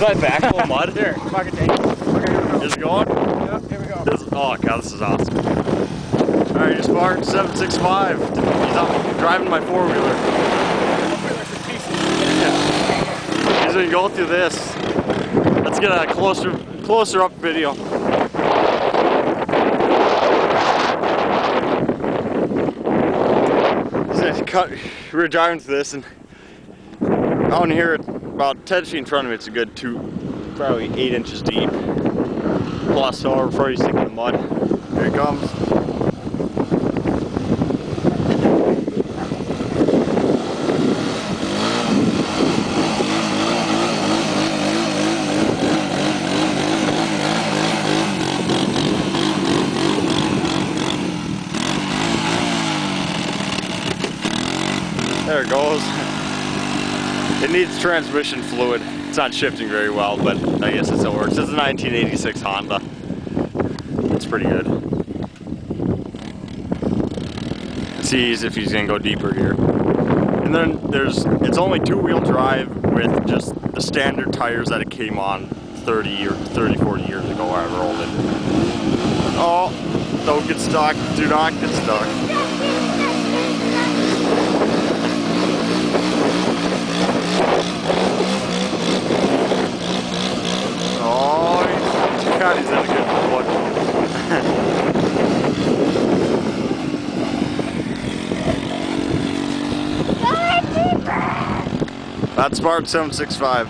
my back full of mud? There, bucket tank. Okay, here we go. Is it going? Yep, here we go. Oh god, this is awesome. Alright, just parked 765. He's out driving my four-wheeler. He's gonna go through this. Let's get a closer up video. We were driving through this, and down here, about 10 feet in front of me, it's a good probably 8 inches deep. Plus, however, before you stick in the mud. Here it comes. There it goes. It needs transmission fluid. It's not shifting very well, but I guess it still works. It's a 1986 Honda. It's pretty good. Let's see if he's gonna go deeper here. And then it's only two-wheel drive with just the standard tires that it came on 40 years ago, however old it is. Oh, don't get stuck. Do not get stuck. Oh, God, he's in a good one. That's Spark 765.